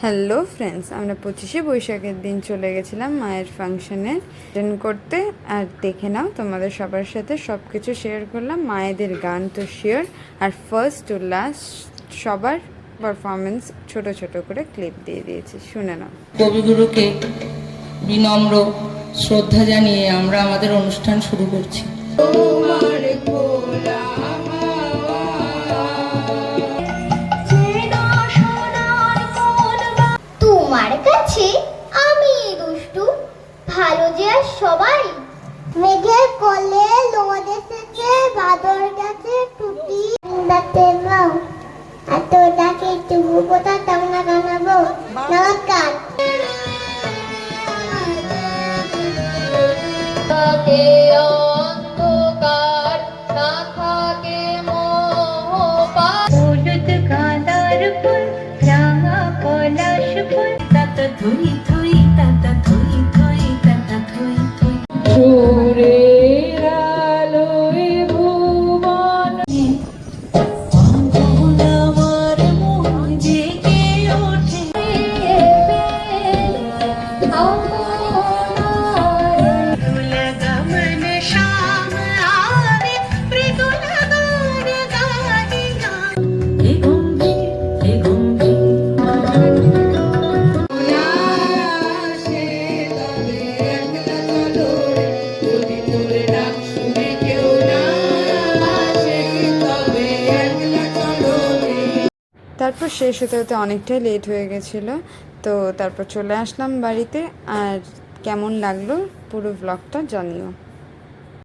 Hello friends, আমরা 25শে বৈশাখের দিন চলে গেছিলাম মায়ের ফাংশনে অ্যাটেন্ড করতে। আর দেখে নাও, তোমাদের সবার সাথে সব কিছু শেয়ার করলাম। মায়েদের গান তো শিওর, আর ফার্স্ট টু লাস্ট সবার পারফরমেন্স ছোট ছোট করে ক্লিপ দিয়ে দিয়েছি, শুনে নাও। কবিগুরুকে বিনম্র শ্রদ্ধা জানিয়ে আমরা আমাদের অনুষ্ঠান শুরু করছি। তোমার কাছে আমি দুষ্টু, ভালো যে আর সবাই। মেঘের কোলে লোদ এসেছে, বাদর গাছে টুটি ডাকতে নাও, এত ডাকে তবু কোথা তোমরা গানাবো। নমস্কার। অন্ধকার না থাকে হলুদ গাঁদার ফুল, রাঙা পলাশ ফুল, তাতা থই থই, তাতা থই থই, তাতা থই থই। সুরের আলোয় ভুবন আমার মন জেগে ওঠে। তারপর শেষ হতে হতে অনেকটাই লেট হয়ে গেছিলো, তো তারপর চলে আসলাম বাড়িতে। আর কেমন লাগলো পুরো ব্লগটা জানিও।